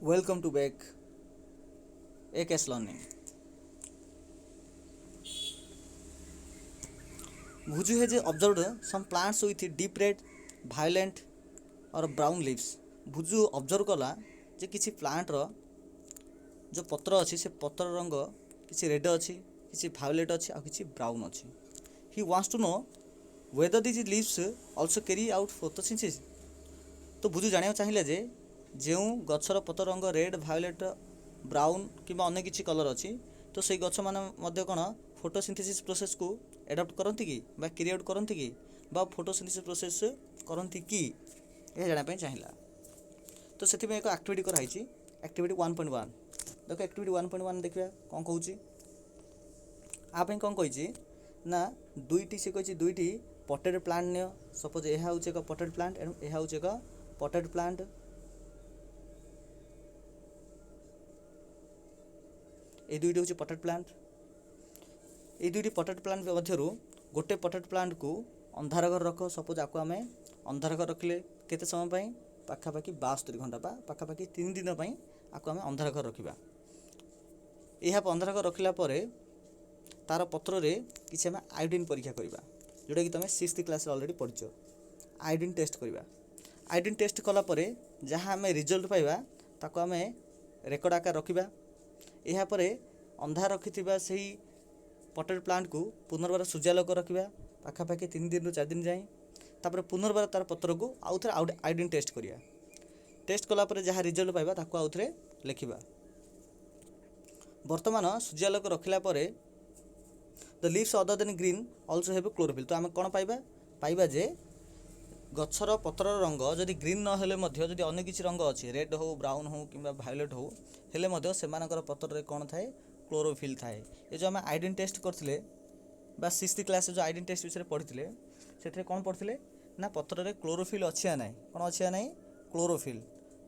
Welcome to back AKS Learning. Bhuju has observed some plants with deep red, violet or brown leaves. Bhuju observe कला जे किसी plant रो जो पत्र अच्छी से पत्र रंग किसी रेड अच्छी किसी भायोलेट अच्छी और किसी ब्राउन अच्छी. He wants to know whether these leaves also carry out photosynthesis. तो बुझु जानिया चाहिए जे ଯେଉଁ ଗଛର ପତ୍ର ରଙ୍ଗ ରେଡ୍ ଭାୟୋଲେଟ୍ ବ୍ରାଉନ୍ କିମ୍ବା ଅନ୍ୟ କିଛି କଲର୍ ଅଛି ତ ସେଇ ଗଛମାନେ ମଧ୍ୟ କ'ଣ ଫଟୋସିନ୍ଥେସିସ୍ ପ୍ରୋସେସ୍କୁ ଆଡପ୍ଟ କରନ୍ତି କି ବା କ୍ରିଏଟ୍ କରନ୍ତି କି ବା ଫଟୋସିନ୍ଥେସିସ୍ ପ୍ରୋସେସ୍ କରନ୍ତି କି ଏହା ଜାଣିବା ପାଇଁ ଚାହିଁଲା. ତ ସେଥିପାଇଁ ଏକ ଆକ୍ଟିଭିଟି କରାହେଇଛି ଆକ୍ଟିଭିଟି 1.1. ଦେଖ ଆକ୍ଟିଭିଟି 1.1 ଦେଖିବା କ'ଣ କହୁଛି. ଆ ପାଇଁ କ'ଣ କହିଛି ନା ଦୁଇଟି ସେ କହିଛି ଦୁଇଟି ପଟେଡ୍ ପ୍ଲାଣ୍ଟ ନିଅ. ସପୋଜ ଏହା ହେଉଛି ଏକ ପଟେଡ୍ ପ୍ଲାଣ୍ଟ ଏବଂ ଏହା ହେଉଛି ଏକ ପଟେଡ୍ ପ୍ଲାଣ୍ଟ. এই দুইটি হচ্ছে পটেড প্লান্ট. এই দুইটি পটেড প্লান্ট মধ্যরু গোটে পটেড প্লান্ট কু अंधार घर रख. सपोज आपको आम अंधार घर रखिले केते समय पाई पाखापाखि 72 घंटा बा पाखापाखि 3 दिन पाई आपको आम अंधार घर रखिबा. यह अंधार घर रखिला परे तार पत्र रे किछि आम आयोडीन परीक्षा करिबा जोटा कि तुम 6th क्लास रे ऑलरेडी पढिचो. आयोडीन टेस्ट करिबा. आयोडीन टेस्ट कला परे जहाँ आम रिजल्ट पाइबा ताको आम रेकर्ड आकार रखिबा. ଏହା ପରେ ଅନ୍ଧାର ରଖିଥିବା ସେହି ପଟେଡ୍ ପ୍ଲାଣ୍ଟକୁ ପୁନର୍ବାର ସୂର୍ଯ୍ୟାଲୋକ ରଖିବା ପାଖାପାଖି 3 ଦିନରୁ 4 ଦିନ ଯାଏଁ. ତାପରେ ପୁନର୍ବାର ତାର ପତ୍ରକୁ ଆଉଥରେ ଆୟୋଡିନ୍ ଟେଷ୍ଟ କରିବା. ଟେଷ୍ଟ କଲା ପରେ ଯାହା ରିଜଲ୍ଟ ପାଇବା ତାକୁ ଆଉଥରେ ଲେଖିବା. ବର୍ତ୍ତମାନ ସୂର୍ଯ୍ୟାଲୋକ ରଖିଲା ପରେ the leaves other than green also have chlorophyll. ତ ଆମେ କ'ଣ ପାଇବା ଯେ ଗଛର ପତ୍ରର ରଙ୍ଗ ଯଦି ଗ୍ରୀନ୍ ନ ହେଲେ ମଧ୍ୟ ଯଦି ଅନ୍ୟ କିଛି ରଙ୍ଗ ଅଛି ରେଡ୍ ହେଉ ବ୍ରାଉନ୍ ହେଉ କିମ୍ବା ଭାୟୋଲେଟ୍ ହେଉ ହେଲେ ମଧ୍ୟ ସେମାନଙ୍କର ପତ୍ରରେ କ'ଣ ଥାଏ କ୍ଲୋରୋଫିଲ୍ ଥାଏ. ଏ ଯେଉଁ ଆମେ ଆୟୋଡିନ୍ ଟେଷ୍ଟ କରିଥିଲେ ବା 6th କ୍ଲାସରେ ଯେଉଁ ଆୟୋଡିନ୍ ଟେଷ୍ଟ ବିଷୟରେ ପଢ଼ିଥିଲେ ସେଥିରେ କ'ଣ ପଢ଼ିଥିଲେ ନା ପତ୍ରରେ କ୍ଲୋରୋଫିଲ୍ ଅଛି ନା ନାହିଁ. କ'ଣ ଅଛି ନା ନାହିଁ କ୍ଲୋରୋଫିଲ୍.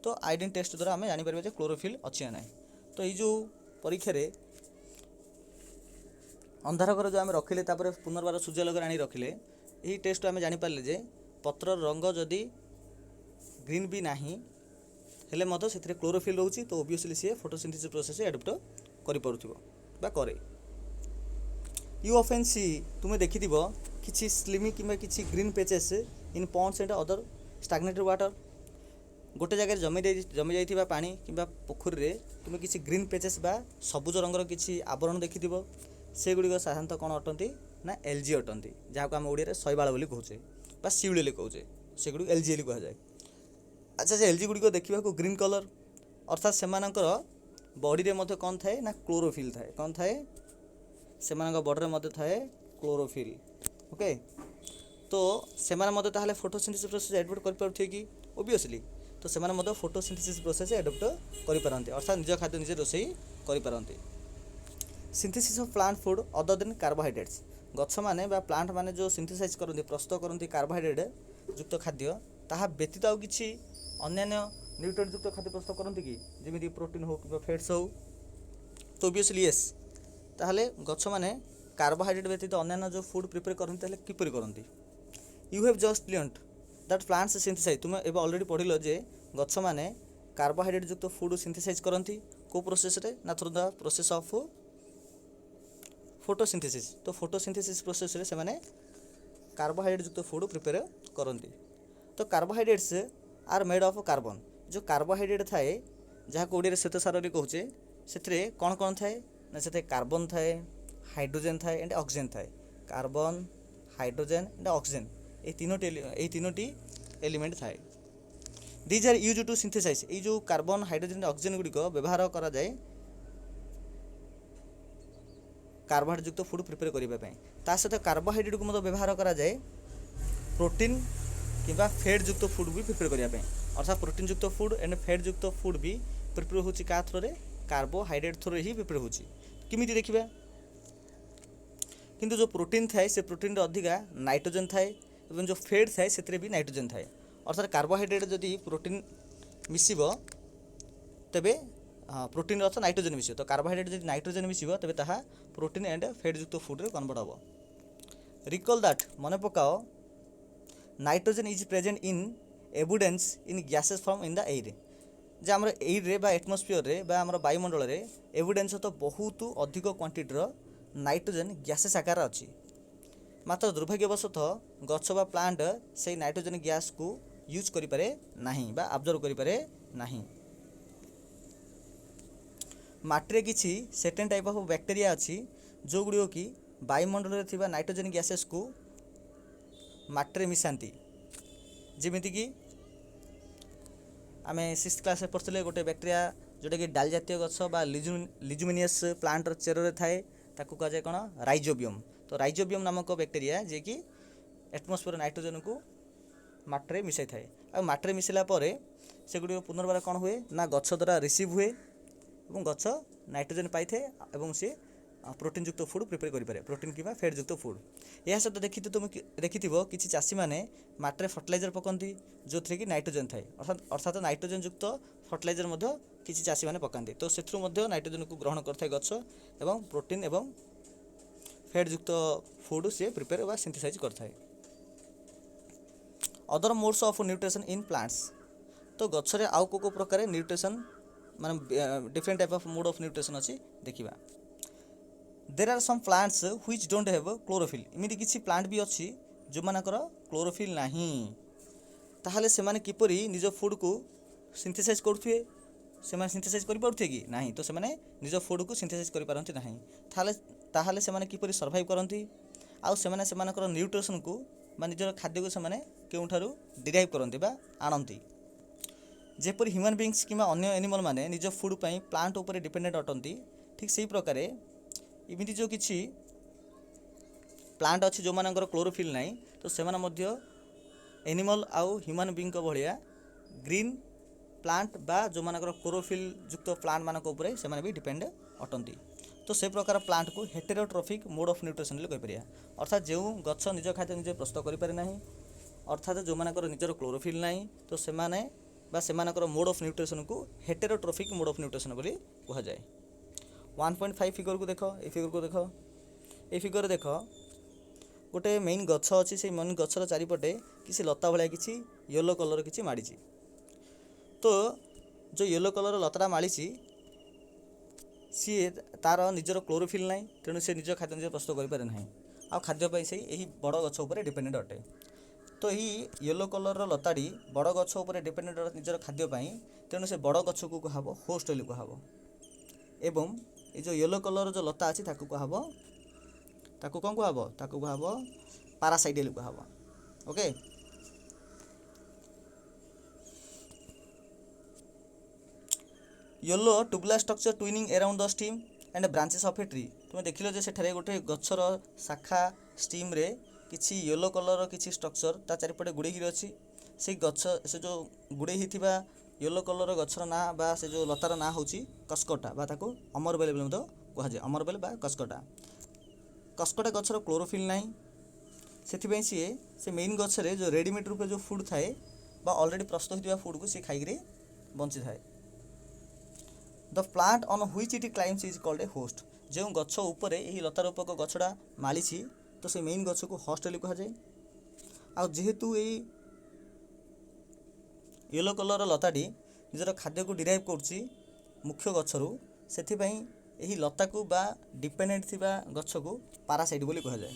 ତ ଆୟୋଡିନ୍ ଟେଷ୍ଟ ଦ୍ୱାରା ଆମେ ଜାଣିପାରିବା ଯେ କ୍ଲୋରୋଫିଲ୍ ଅଛି ନା ନାହିଁ. ତ ଏଇ ଯେଉଁ ପରୀକ୍ଷାରେ ଅନ୍ଧାର ଘର ଯେଉଁ ଆମେ ରଖିଲେ ତାପରେ ପୁନର୍ବାର ସୂର୍ଯ୍ୟାଲୋକରେ ଆଣି ରଖିଲେ ଏହି ଟେଷ୍ଟରୁ ଆମେ ଜାଣିପାରିଲେ ଯେ ପତ୍ରର ରଙ୍ଗ ଯଦି ଗ୍ରୀନ୍ ବି ନାହିଁ ହେଲେ ମଧ୍ୟ ସେଥିରେ କ୍ଲୋରୋଫିଲ୍ ରହୁଛି. ତ ଓବିୟସଲି ସିଏ ଫଟୋସିନ୍ଥେସିସ୍ ପ୍ରୋସେସ୍ ଆଡପ୍ଟ କରିପାରୁଥିବ ବା କରେ. ୟୁ ଅଫେନ୍ ସି ତୁମେ ଦେଖିଥିବ କିଛି ସ୍ଲିମି କିମ୍ବା କିଛି green patches in ponds and other stagnated water. ଗୋଟେ ଜାଗାରେ ଜମି ଯାଇଥିବା ପାଣି କିମ୍ବା ପୋଖରୀରେ ତୁମେ କିଛି ଗ୍ରୀନ୍ ପେଚେସ୍ ବା ସବୁଜ ରଙ୍ଗର କିଛି ଆବରଣ ଦେଖିଥିବ. ସେଗୁଡ଼ିକ ସାଧାରଣତଃ କ'ଣ ଅଟନ୍ତି ନା ଏଲ୍ଜି ଅଟନ୍ତି, ଯାହାକୁ ଆମେ ଓଡ଼ିଆରେ ଶୈବାଳ ବୋଲି କହୁଛେ ବା ଶିଉଳି କହୁଛେ. ସେଗୁଡ଼ିକୁ ଏଲ୍ଜି କୁହାଯାଏ. ଆଚ୍ଛା ସେ ଏଲ୍ଜି ଗୁଡ଼ିକ ଦେଖିବାକୁ ଗ୍ରୀନ୍ କଲର୍ ଅର୍ଥାତ୍ ସେମାନଙ୍କର ବଡ଼ିରେ ମଧ୍ୟ କ'ଣ ଥାଏ ନା କ୍ଲୋରୋଫିଲ୍ ଥାଏ. କ'ଣ ଥାଏ ସେମାନଙ୍କ ବଡ଼ିରେ ମଧ୍ୟ ଥାଏ କ୍ଲୋରୋଫିଲ୍. ଓକେ. ତ ସେମାନେ ମଧ୍ୟ ତାହେଲେ ଫଟୋସିନ୍ଥେସିସ୍ ପ୍ରୋସେସ୍ ଆଡପ୍ଟ କରିପାରୁଥିବେ କି ଓବିୟସଲି. ତ ସେମାନେ ମଧ୍ୟ ଫଟୋସିନ୍ଥେସିସ୍ ପ୍ରୋସେସ୍ ଆଡପ୍ଟ କରିପାରନ୍ତି ଅର୍ଥାତ୍ ନିଜ ଖାଦ୍ୟ ନିଜେ ରୋଷେଇ କରିପାରନ୍ତି. Synthesis of plant food other than carbohydrates. ଗଛମାନେ ବା ପ୍ଲାଣ୍ଟ ମାନେ ଯେଉଁ ସିନ୍ଥେସାଇଜ୍ କରନ୍ତି ପ୍ରସ୍ତୁତ କରନ୍ତି କାର୍ବୋହାଇଡ୍ରେଟ୍ ଯୁକ୍ତ ଖାଦ୍ୟ ତାହା ବ୍ୟତୀତ ଆଉ କିଛି ଅନ୍ୟାନ୍ୟ ନ୍ୟୁଟ୍ରିଏଣ୍ଟ ଯୁକ୍ତ ଖାଦ୍ୟ ପ୍ରସ୍ତୁତ କରନ୍ତି କି ଯେମିତି ପ୍ରୋଟିନ୍ ହେଉ କିମ୍ବା ଫ୍ୟାଟ୍ସ ହେଉ. ତ ଓବିୟସଲି ୟେସ୍. ତାହେଲେ ଗଛମାନେ କାର୍ବୋହାଇଡ୍ରେଟ୍ ବ୍ୟତୀତ ଅନ୍ୟାନ୍ୟ ଯେଉଁ ଫୁଡ୍ ପ୍ରିପେୟାର କରନ୍ତି ତାହେଲେ କିପରି କରନ୍ତି. You have just learned that plants synthesize. ତୁମେ ଏବେ ଅଲରେଡ଼ି ପଢ଼ିଲ ଯେ ଗଛମାନେ କାର୍ବୋହାଇଡ୍ରେଟ୍ ଯୁକ୍ତ ଫୁଡ୍ ସିନ୍ଥେସାଇଜ୍ କରନ୍ତି କେଉଁ ପ୍ରୋସେସ୍ରେ ନା through the process of photosynthesis. ତ ଫଟୋସିନ୍ଥେସିସ୍ ପ୍ରୋସେସ୍ରେ ସେମାନେ କାର୍ବୋହାଇଡ୍ରେଟ୍ ଯୁକ୍ତ ଫୁଡ୍ ପ୍ରିପେୟାର କରନ୍ତି. ତ carbohydrates R made of carbon. ଯେଉଁ କାର୍ବୋହାଇଡ୍ରେଟ୍ ଥାଏ ଯାହାକୁ ଓଡ଼ିଆରେ ଶ୍ୱେତସାର କହିଛେ ସେଥିରେ କ'ଣ କ'ଣ ଥାଏ ନା ସେଥିରେ କାର୍ବନ୍ ଥାଏ, ହାଇଡ୍ରୋଜେନ୍ ଥାଏ ଏଣ୍ଡ ଅକ୍ସିଜେନ୍ ଥାଏ. କାର୍ବନ୍, ହାଇଡ୍ରୋଜେନ୍ ଏଣ୍ଡ ଅକ୍ସିଜେନ୍ ଏହି ତିନୋଟି ଏଲିମେଣ୍ଟ ଥାଏ. These are used to synthesise. ଏଇ ଯେଉଁ କାର୍ବନ୍, ହାଇଡ୍ରୋଜେନ୍ ଏଣ୍ଡ ଅକ୍ସିଜେନ୍ ଗୁଡ଼ିକ ବ୍ୟବହାର କରାଯାଏ କାର୍ବୋହାଇଡ୍ରେଟ୍ ଯୁକ୍ତ ଫୁଡ୍ ପ୍ରିପେୟାର କରିବା ପାଇଁ. ତା ସହିତ କାର୍ବୋହାଇଡ୍ରେଟ୍କୁ ମଧ୍ୟ ବ୍ୟବହାର କରାଯାଏ ପ୍ରୋଟିନ୍ କିମ୍ବା ଫ୍ୟାଟ୍ ଯୁକ୍ତ ଫୁଡ୍ ବି ପ୍ରିପେୟାର କରିବା ପାଇଁ. ଅର୍ଥାତ୍ ପ୍ରୋଟିନ୍ ଯୁକ୍ତ ଫୁଡ୍ ଏଣ୍ଡ ଫ୍ୟାଟ୍ ଯୁକ୍ତ ଫୁଡ୍ ବି ପ୍ରିପେୟାର ହେଉଛି କାହା ଥ୍ରୋରେ କାର୍ବୋହାଇଡ୍ରେଟ୍ ଥ୍ରୋରେ ହିଁ ପ୍ରିପେୟାର ହେଉଛି. କେମିତି ଦେଖିବା. କିନ୍ତୁ ଯେଉଁ ପ୍ରୋଟିନ୍ ଥାଏ ସେ ପ୍ରୋଟିନ୍ରେ ଅଧିକା ନାଇଟ୍ରୋଜେନ୍ ଥାଏ ଏବଂ ଯେଉଁ ଫ୍ୟାଟ୍ ଥାଏ ସେଥିରେ ବି ନାଇଟ୍ରୋଜେନ୍ ଥାଏ. ଅର୍ଥାତ୍ କାର୍ବୋହାଇଡ୍ରେଟ୍ ଯଦି ପ୍ରୋଟିନ୍ ମିଶିବ ତେବେ ପ୍ରୋଟିନ୍ ଅର୍ଥ ନାଇଟ୍ରୋଜେନ୍ ମିଶିବ. ତ କାର୍ବୋହାଇଡ୍ରେଟ୍ ଯଦି ନାଇଟ୍ରୋଜେନ୍ ମିଶିବ ତେବେ ତାହା ପ୍ରୋଟିନ୍ ଏଣ୍ଡ ଫ୍ୟାଟ୍ ଯୁକ୍ତ ଫୁଡ୍ରେ କନଭର୍ଟ ହେବ. ରିକଲ୍ ଦ୍ୟାଟ୍ ମନେ ପକାଅ nitrogen is present in abundance in gases form in the air. जे आम एयर बा एटमोस्फियर रे बा आम वायुमंडल रे एविडेंस तो बहुत अधिक क्वांटिटीर नाइट्रोजन गैसेस आकार अच्छी, मात्र दुर्भाग्यवशतः गछ बा प्लांट से नाइट्रोजन गैस को यूज करिपारे नाही बा अब्जर्व करिपारे नाही। माटी किछि सर्टेन टाइप ऑफ बैक्टीरिया अच्छी जो गुड़िक कि वायुमंडल रे थिबा नाइट्रोजन गैसेस को माटी मिसाती, जेमिति कि आम 6th क्लास पढ़ते गोटे बैक्टीरिया जोटा कि डाल जातीय गछ बा लिजुमिनियस प्लांटर चेर थाए ताकू कह जाए कौन राइजोबियम। तो राइजोबियम नामक बैक्टीरिया जे कि एटमोस्फियर नाइट्रोजन को माटी मिसाई थाए आ माटी मिसला से गुड़ पुनर्बार कौन हुए ना गछ द्वारा रिसीव हुए और गछ नाइट्रोजन पाई थाए और सी प्रोटीन युक्त फूड प्रिपेयर करें, प्रोटीन कि फैट युक्त फूड। यह सहित तुम देखि किसी चाषी मैंने माटी फर्टिलाइजर पकाती जो थी कि नाइट्रोजन थाए अर्थात नाइट्रोजन युक्त फर्टिलाइजर किसी चाषी मैंने पकाती, तो से नाइट्रोजन को ग्रहण करता है गछ एवं प्रोटीन एवं फैट युक्त फूड सी प्रिपेयर व सिंथेसाइज करता है। Other modes of nutrition in plants, तो गछरे आउ को प्रकार न्यूट्रिशन माने different type of mode of nutrition अच्छी देखा। There are some plants which don't have chlorophyll, इमिति किछि प्लांट भी अच्छी जो मानकर क्लोरोफिल नाही, ताहले से माने किपरि निज फूड को सिंथेसाइज करथुए, से माने सिंथेसाइज करि पारुथे कि नाही, तो से माने निज फूड को सिंथेसाइज करि पारंती नाही, ताहले से माने किपरि सर्वाइव करंती आउ से माने सेमानकर न्यूट्रिशन को बा निजर खाद्य को से माने केउठारु डिराइव करंती बा आनंती। जेपरि ह्यूमन बीइंग्स किंबा अन्य एनिमल माने निज फूड पई प्लांट ऊपर डिपेंडेंट अटंती, ठीक सेही प्रकार इमिति जो किछि प्लांट अच्छी जो मानकर क्लोरोफिल नाही, तो सेमाने मध्य एनिमल आउ ह्यूमन बीइंग भलिया ग्रीन प्लांट बा जो मानकर क्लोरोफिल युक्त प्लांट मानक ऊपर सेमाने भी डिपेंड अटंती। तो से प्रकार प्लांट को हेटेरोट्रॉफिक मोड ऑफ न्यूट्रिशन ले कहि अर्थात जो गछ निज खाद्य निजे प्रस्तुत करि पारे नाही, अर्थात जो मानकर निजर क्लोरोफिल नाही, तो सेमाने बा सेमानकर मोड ऑफ न्यूट्रिशन को हेटेरोट्रॉफिक मोड ऑफ न्यूट्रिशन बोली कहा जाए। 1.5 फिगर को देख, ए फिगर को देख, ए फिगर देख गोटे मेन गछ अच्छी से मेन गछर चारिपटे किसी लता भाया किसी येलो कलर किसी माड़ी, तो जो येलो कलर लता माड़ी सी तार निजर क्लोरोफिल ना, तेणु से निज खाद्य निज प्रस्तुत करें ना आ खाद्यपाई से यही बड़ गछ उपर डिपेंडेंट अटे। तो यही येलो कलर लताड़ी बड़ गछ उपर डिपेंडेंट निजर खाद्यपाई, तेणु से बड़ गछ को कह होस्ट बोली कह, एवं ये जो येलो कलर जो लता अच्छी ताकू कह ताकू कौन कह ताकू कह पारासाइट बोली कह। Okay, yellow tubular structure twinning around the steam and branches of a tree, तुम देखिल जे सेठारे गोटे गछर शाखा स्टीम रे किछि येलो कलर किछि स्ट्रक्चर ता चारिपटे गुड़े अच्छी, से गछ से जो गुड़े हिथिबा येलो कलर गछर ना बा से जो लतार ना होची कस्कटा बा ताको अमरबेल बोली कह जाए, अमरबेल बा कस्कटा। कस्कटा गछर क्लोरोफिल नाही, सेथिबे से मेन गछरे जो रेडीमेड रूपे जो फूड थाए बा ऑलरेडी प्रस्तुत होइतिबा फूड को से खाइकरी बंची थाए। The plant on which it climbs is called a host, जो गछ ऊपर यही लता रूपक गछटा माली तो से मेन गछ को होस्ट बोली कह जाए। आ जेहेतु यही येलो कलर लताटी निजर खाद्य को डिराइव करछि मुख्य गछरु, सेथिपई यही लता को बा डिपेंडेंट थिबा गछ को पारासाइट बोली कह जाए।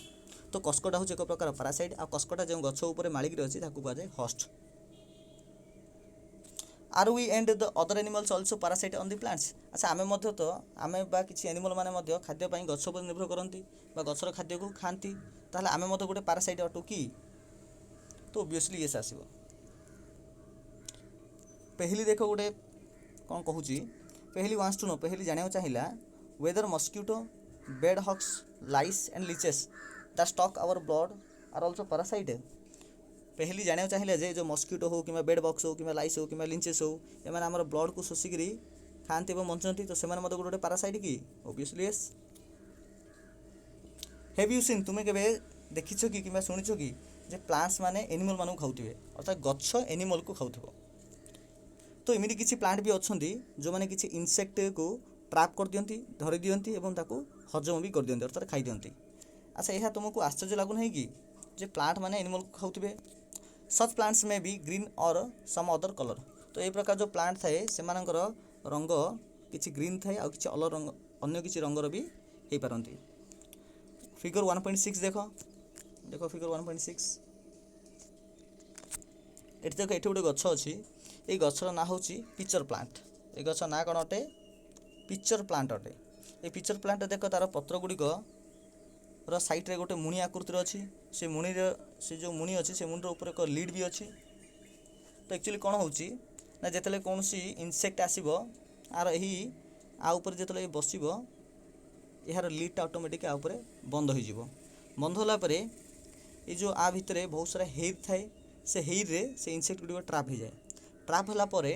तो कस्कटा होचे एक प्रकार पारासाइट, आ कस्कटा जो गछ ऊपर मालिक अछि ताकू कह जाए host. Are we and the other animals also parasite on the plants, अच्छा आमे मध्य तो आमे बा किछि एनिमल माने मध्य खाद्य पई गछ पर निर्भर करंती बा गछर खाद्य को खांती, ताहले आमे मध्य गोटे पारासाइट अटू की, तो ऑब्वियसली यस आसीबो। पहली देखो गोटे कौन कहूँ, पहली वांट्स टू नो, पहली जानिया चाहिला whether mosquito bed hawks lice and leeches the stock our blood are also parasite. पहली जानिया चाहिए जे जो मस्किटो हो कि बेड बॉक्स हो कि लाइस हो कि लिंचेस हो एम आम ब्लड को शोषिकी खाती और बंचती, तो से गोटे गोटे पारासाइट की, obviously yes. Have you seen, तुम्हें केबे देखिछ कि शुणिछ कि जे प्लांट्स माने एनिमल मानू खाउथिबे, अर्थात गछ एनिमल को खाउथिबो। तो एमती किसी प्लांट भी अच्छा जो मैंने किसी इनसेक्ट को ट्रैप कर दियंती, धरी दियंती एवं ताकू हजम भी कर दियंती, अर्थात खाई दियंती। अच्छा यह तुमको आश्चर्य लागु नहीं कि जे प्लांट माने एनिमल को खाउथिबे। सच प्लांट्स में बी ग्रीन और सम अदर कलर, तो ये प्रकार जो प्लांट थाए से रंग किसी ग्रीन थाए आ किसी अलग रंग अन्य किसी रंगर भी हो पारती। फिगर 1.6 देख देख फिगर 1.6 ये देख ये गोटे गछ अच्छी ये गचर ना हूँ पिक्चर प्लांट। ये गछ ना कौन अटे पिक्चर प्लांट अटे। ये पिक्चर प्लांट देख तार पत्र गुड़िक साइड रे गोटे मुणी आकृतिर अच्छी से मुणी से जो मुणी अच्छी से मुणी ऊपर एक लीड भी अच्छी। तो एक्चुअली कौन हो जिते कौन इनसेक्ट आसब आर यही आ ऊपर जिते बस यार लीडटा ऑटोमेटिक आ ऊपर बंद हो बंद होलापर ये जो आ भितर बहुत सारा हेर थाए से हेर रे से इनसेक्ट गुड़िक ट्राप हो जाए। ट्राप होलापर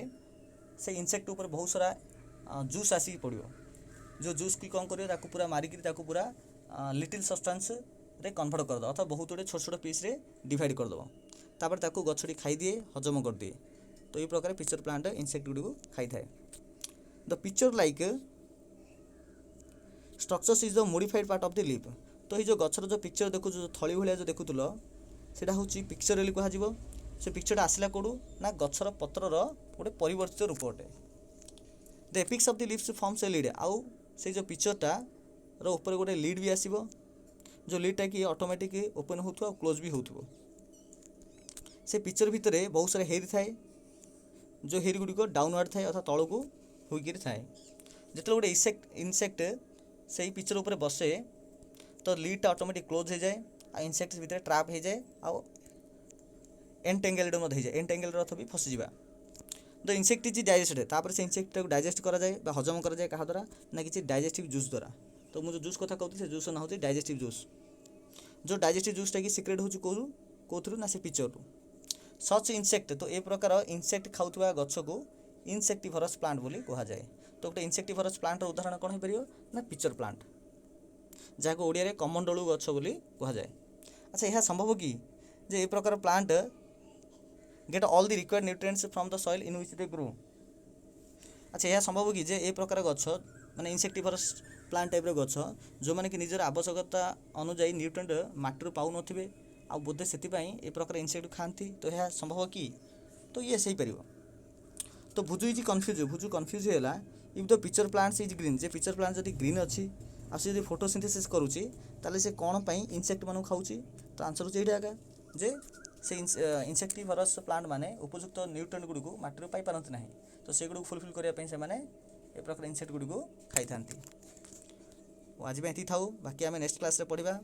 से इनसेक्ट ऊपर बहुत सारा जूस आसिक पड़ो जो जूस की कौन कर पूरा मारिक पूरा लिटिल सब्सटेंस रे कन्वर्ट करदे अर्थात बहुत गुड़े छोट छोट पीस रे डिवाइड करदे तापर ताकू गछटी खाई दिए हजम कर दिए। तो ये प्रकार पिक्चर प्लांट इनसेक्ट गुड़ी खाई थाए। The picture like structures is the modified part of the leaf. तो ये जो गछर जो पिक्चर देखु जो थली भाया जो देखुल सेटा हूँ पिक्चर बोली कह। से पिक्चरटा आसला कौटू ना गछर पत्रर गोटे परिवर्तित रूप अटे। The apex of the leaves forms a lid आउ से जो पिक्चरटा ऊपर गोटे लीड भी आसो जो लीडटा कि ऑटोमेटिक ओपन हो क्लोज भी हो। से पिक्चर भितर बहुत सारा हेर थाए जो हेर गुड़िक डाउनवर्ड थाए अर्थात तल को होकर थाए। जो गोटे इनसेक्ट से पिक्चर उपर बसे तो लीडटा ऑटोमेटिक क्लोज हो जाए आ इनसेक्ट भितर ट्राप हो जाए आ एंटेंगल्ड हो जाए एंटेंगल्ड अर्थ भी फसीजा। द इनसेक्ट इज डाइजेस्टेड तापर से इनसेक्ट को डाइजेस्ट करा जाए बा हजम करा जाए क्या द्वारा ना कि डाइजेस्टिव जूस द्वारा। तो मुझे जूस कथा कहती से जूस ना हो डाइजेस्टिव जूस जो डाइजेस्टिव जूसटा कि सिक्रेट हो कौन ना से पिक्चर रू सच इनसेक्ट। तो ये प्रकार इनसेक्ट खाऊा गछ को इनसेक्टिभरस प्लांट बोली कह जाए। तो गोटे इनसेक्टिभरस प्लांट उदाहरण कौन हो पार ना पिक्चर प्लांट जहाँ को ओडिया रे कमंडलू गछ बोली कह जाए। अच्छा यह संभव कि जे ये प्रकार plant get all the required nutrients from the soil in which they grow. अच्छा यह संभव कि जे ये प्रकार गछ माने इनसेक्टिभरस प्लांट टाइप गछ जो मैंने कि निजर आवश्यकता अनुजाई न्यूट्रिएंट माटी पाऊ नथिबे आ बोधे से ये प्रकार इनसेक्ट खाती। तो यह संभव कि तो ये सही पार। तो भुजु इज कन्फ्यूज है if the picture plants is green J pitcher plant जब ग्रीन अच्छी आदि फोटोसिंथेसिस करुच्ची ताले से कौन पाई इनसेक्ट मानू खाऊची। तो आंसर होची एटा आगे जे से इनसेक्टिभरस प्लांट माने उपयुक्त न्यूट्रिएंट गुड़ी को माटी पाई पारती ना तो से गुड़ी फुलफिल करने से ए प्रकार इनसेक्ट गुड़ी को खाई था। आज ये था बाकी आम नेक्स्ट क्लास पढ़ा।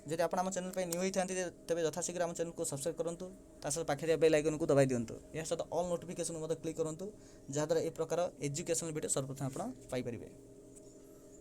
जब आप चैनल पर न्यू होता तेज यथाशीघ्र आम चैनल को सब्सक्राइब करूँ सहित पाखे बेल आइकन को दबाई दिंतु या सहित ऑल नोटिफिकेशन क्लिक करूँ जहाँद्वारा ए प्रकार एजुकेशनल वीडियो सर्वप्रथम आप पाइपर।